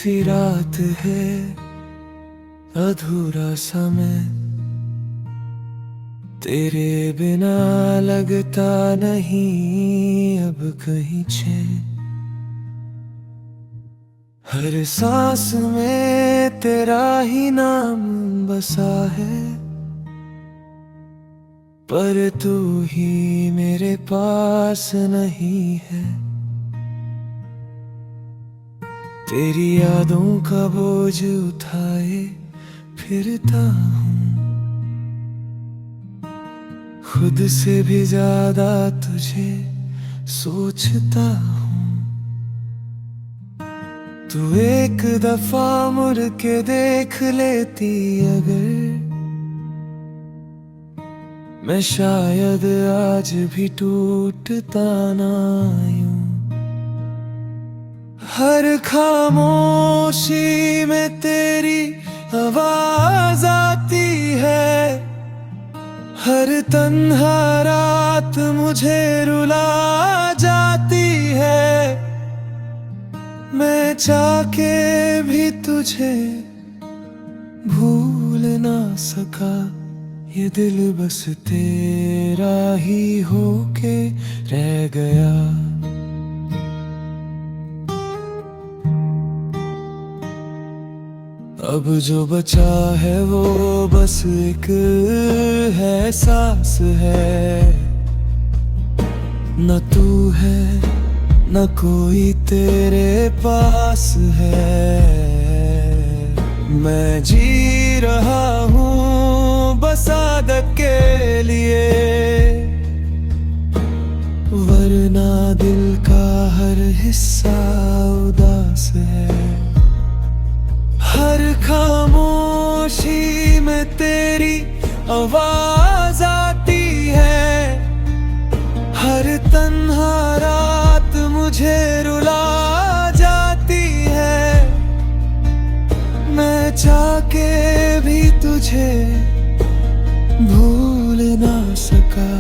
सी रात है, अधूरा समय तेरे बिना लगता नहीं अब कहीं चैन। हर सांस में तेरा ही नाम बसा है, पर तू ही मेरे पास नहीं है। तेरी यादों का बोझ उठाए फिरता हूँ, खुद से भी ज्यादा तुझे सोचता हूँ। तू एक दफा मुड़ के देख लेती अगर, मैं शायद आज भी टूटता ना यूं। हर खामोशी में तेरी आवाज आती है, हर तन्हा रात मुझे रुला जाती है। मैं चाह के भी तुझे भूल ना सका, ये दिल बस तेरा ही होके रह गया। अब जो बचा है वो बस एक एहसास है, न तू है न कोई तेरे पास है। मैं जी रहा हूँ बस आदत के लिए, वरना दिल का हर हिस्सा उदास है। हर खामोशी में तेरी आवाज आती है, हर तन्हा रात मुझे रुला जाती है। मैं चाह के भी तुझे भूल ना सका,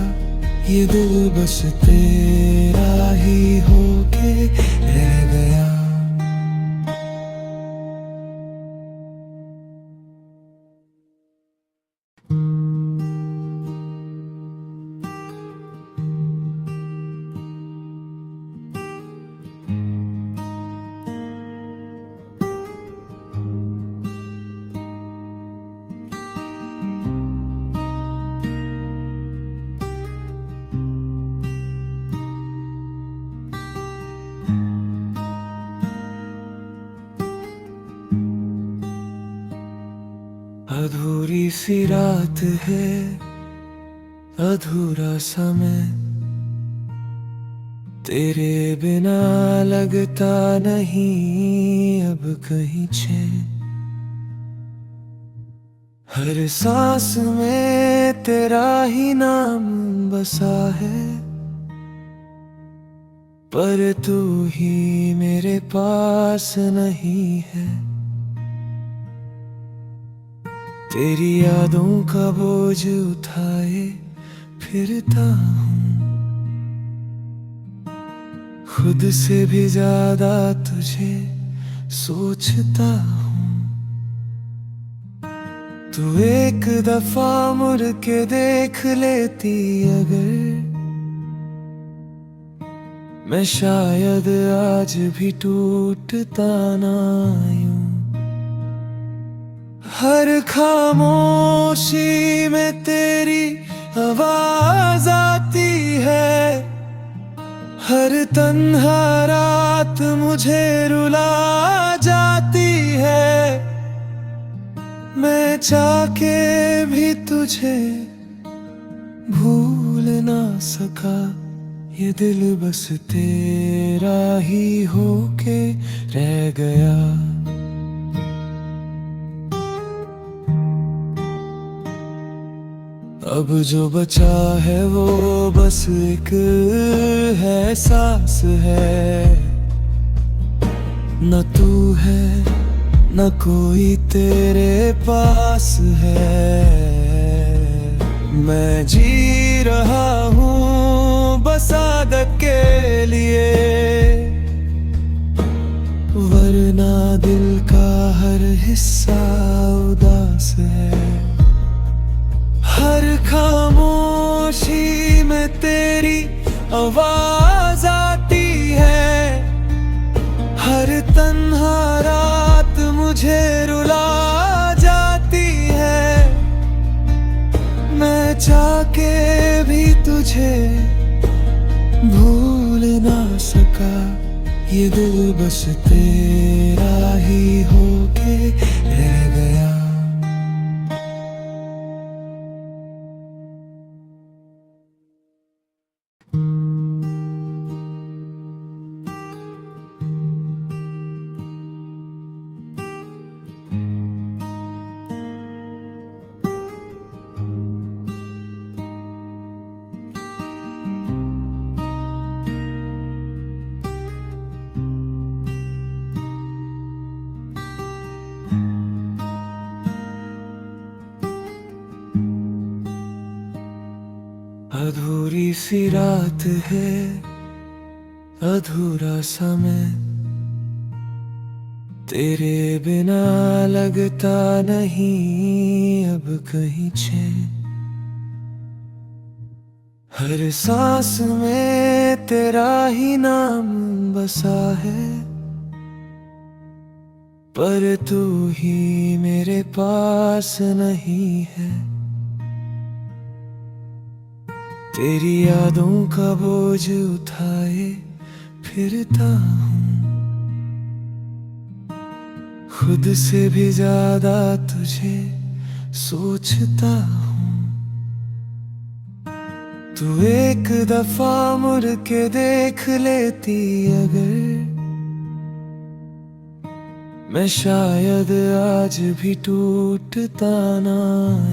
ये दिल बस तेरा ही होके रह गया। अधूरी सी रात है, अधूरा समय तेरे बिना लगता नहीं अब कहीं चैन। हर सांस में तेरा ही नाम बसा है, पर तू ही मेरे पास नहीं है। तेरी यादों का बोझ उठाए फिरता हूँ, खुद से भी ज्यादा तुझे सोचता हूँ। तू एक दफा मुड़ के देख लेती अगर, मैं शायद आज भी टूटता ना यूं। हर खामोशी में तेरी आवाज आती है, हर तन्हा रात मुझे रुला जाती है। मैं चाह के भी तुझे भूल ना सका, ये दिल बस तेरा ही होके रह गया। अब जो बचा है वो बस एक एहसास है, न तू है न कोई तेरे पास है। मैं जी रहा हूँ बस आदत के लिए, वरना दिल का हर हिस्सा उदास है। हर खामोशी में तेरी आवाज आती है। हर तन्हा रात मुझे रुला जाती है। मैं चाह के भी तुझे भूल ना सका। ये दिल बस तेरा ही होके रह गया। अधूरी सी रात है, अधूरा समय, तेरे बिना लगता नहीं अब कहीं चैन। हर सांस में तेरा ही नाम बसा है, पर तू ही मेरे पास नहीं है। तेरी यादों का बोझ उठाए फिरता हूँ, खुद से भी ज्यादा तुझे सोचता हूँ। तू एक दफा मुड़ के देख लेती अगर, मैं शायद आज भी टूटता ना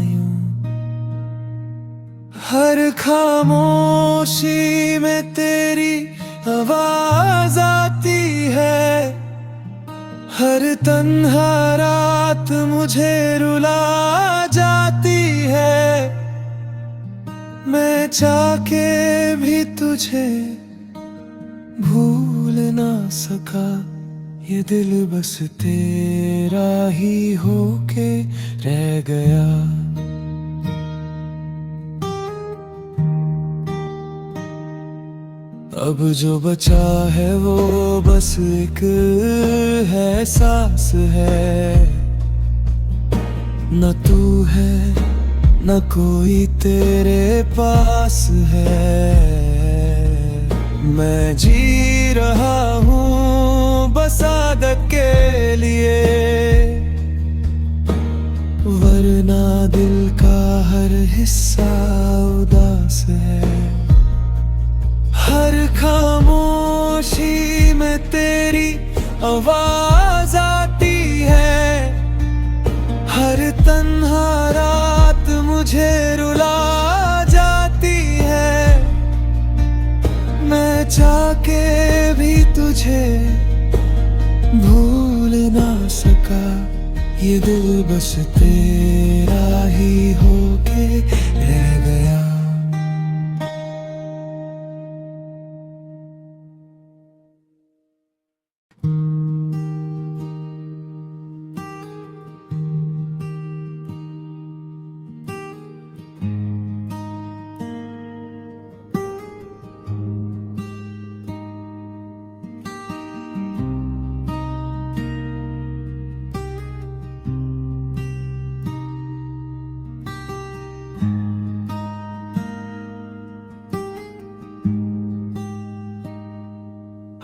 यूं। हर खामोशी में तेरी आवाज आती है। हर तन्हा रात मुझे रुला जाती है। मैं चाह के भी तुझे भूल ना सका। ये दिल बस तेरा ही होके रह गया। अब जो बचा है वो बस एक है सांस है। न तू है न कोई तेरे पास है। मैं जी रहा हूँ बस आदत के लिए, वरना दिल का हर हिस्सा उदास है। हर खामोशी में तेरी आवाज आती है। हर तन्हा रात मुझे रुला जाती है। मैं चाह के भी तुझे भूल ना सका। ये दिल बस तेरा ही होके रह गया।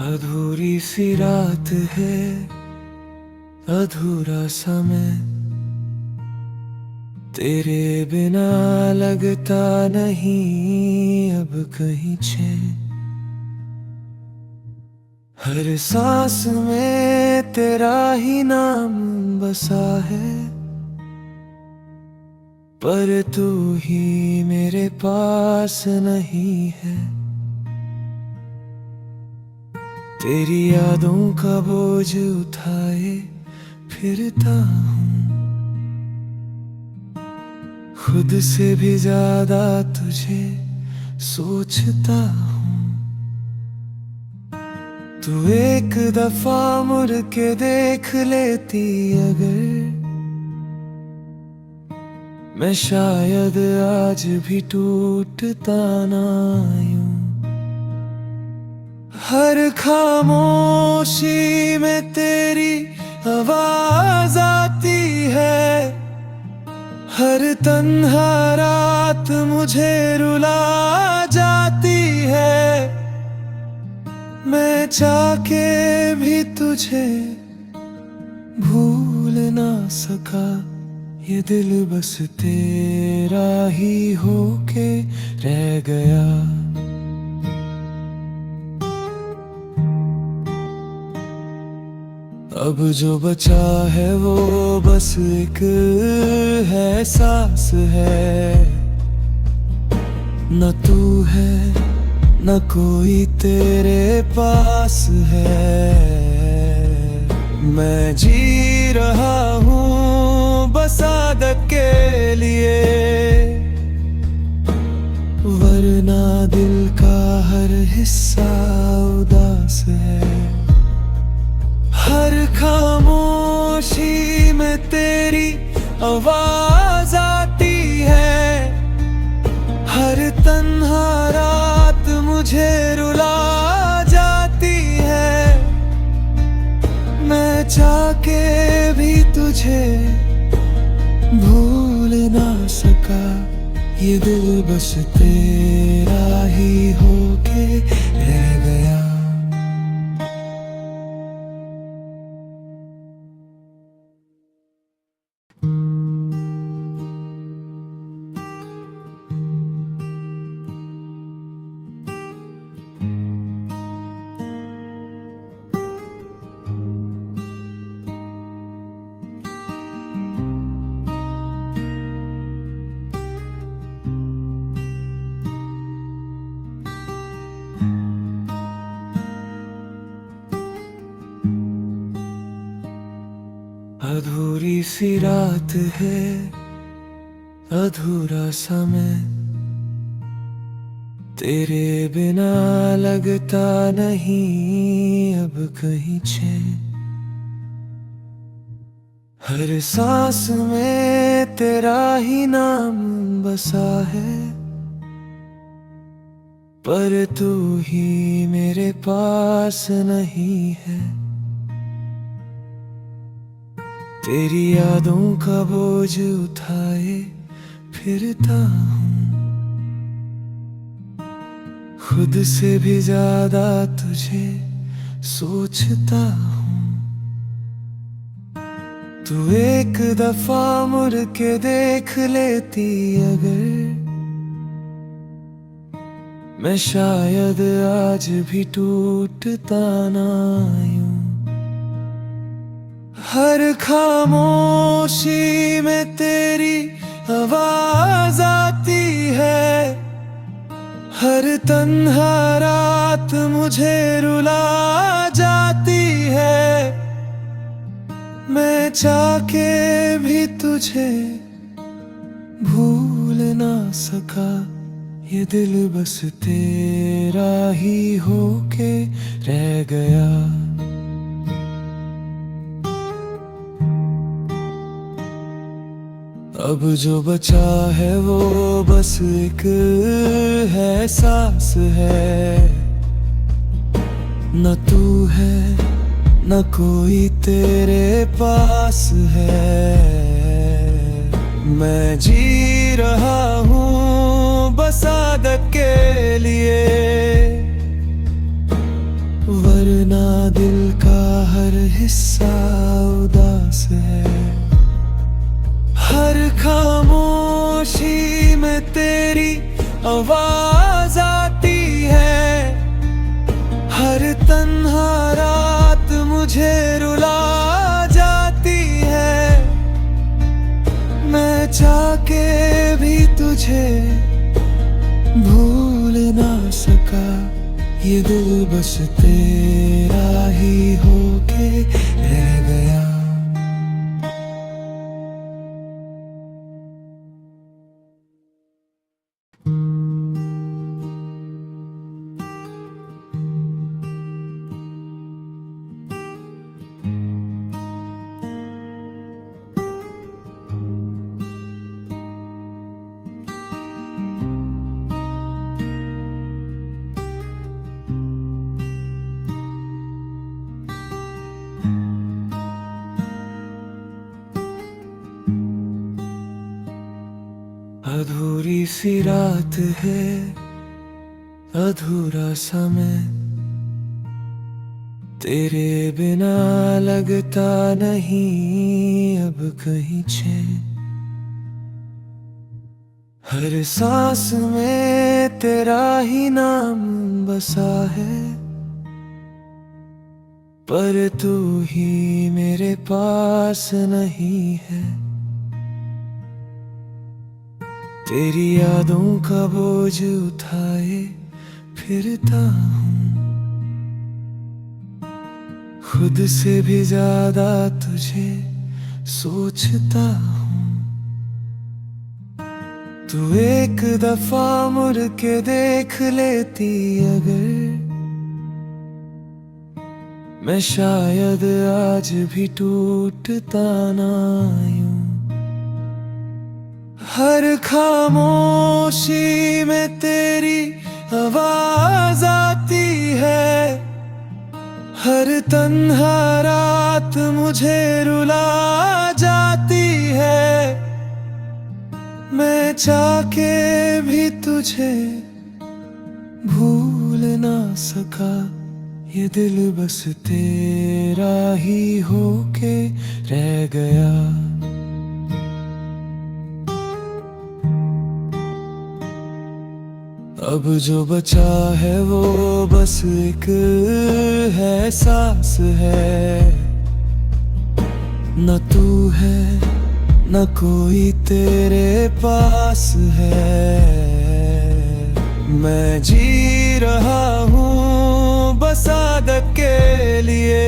अधूरी सी रात है, अधूरा समय, तेरे बिना लगता नहीं अब कहीं चैन। हर सांस में तेरा ही नाम बसा है, पर तू ही मेरे पास नहीं है। तेरी यादों का बोझ उठाए फिरता हूँ, खुद से भी ज्यादा तुझे सोचता हूँ। तू एक दफा मुड़ के देख लेती अगर, मैं शायद आज भी टूटता ना यूं। हर खामोशी में तेरी आवाज आती है, हर तन्हा रात मुझे रुला जाती है। मैं चाह के भी तुझे भूल ना सका, ये दिल बस तेरा ही होके रह गया। अब जो बचा है वो बस एक है एहसास है, न तू है न कोई तेरे पास है। मैं जी रहा हूँ बस आदत के लिए, वरना दिल का हर हिस्सा उदास है। हर खामोशी में तेरी आवाज आती है, हर तन्हा रात मुझे रुला जाती है। मैं चाह के भी तुझे भूल ना सका, ये दिल बस तेरा ही होके रह गया। अधूरी सी रात है, अधूरा समय, तेरे बिना लगता नहीं अब कहीं चैन। हर सांस में तेरा ही नाम बसा है, पर तू ही मेरे पास नहीं है। तेरी यादों का बोझ उठाए फिरता हूँ, खुद से भी ज्यादा तुझे सोचता हूँ। तू एक दफा मुड़ के देख लेती अगर, मैं शायद आज भी टूटता ना यूं। हर खामोशी में तेरी आवाज आती है, हर तन्हा रात मुझे रुला जाती है। मैं चाह के भी तुझे भूल ना सका, ये दिल बस तेरा ही होके रह गया। अब जो बचा है वो बस एक है एहसास है, न तू है न कोई तेरे पास है। मैं जी रहा हूँ बस आदत के लिए, वरना दिल का हर हिस्सा उदास है। हर खामोशी में तेरी आवाज आती है, हर तन्हा रात मुझे रुला जाती है। मैं चाह के भी तुझे भूल ना सका, ये दिल बस तेरा ही होके रह गया। अधूरी सी रात है, अधूरा समय, तेरे बिना लगता नहीं अब कहीं चैन। हर सांस में तेरा ही नाम बसा है, पर तू ही मेरे पास नहीं है। तेरी यादों का बोझ उठाए फिरता हूँ, खुद से भी ज्यादा तुझे सोचता हूँ। तू एक दफा मुड़ के देख लेती अगर, मैं शायद आज भी टूटता ना यूं। हर खामोशी में तेरी आवाज आती है, हर तन्हा रात मुझे रुला जाती है। मैं चाह के भी तुझे भूल ना सका, ये दिल बस तेरा ही होके रह गया। अब जो बचा है वो बस एक है सांस है, न तू है न कोई तेरे पास है। मैं जी रहा हूँ बस आदत के लिए,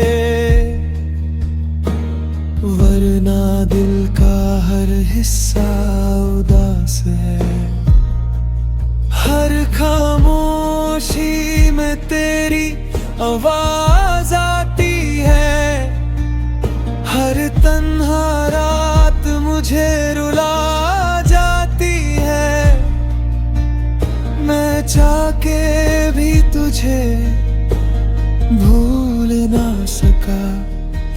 वरना दिल का हर हिस्सा उदास है। हर खामोशी में तेरी आवाज आती है, हर तन्हा रात मुझे रुला जाती है। मैं चाह के भी तुझे भूल ना सका,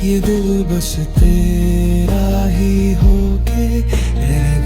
ये दिल बस तेरा ही होके रह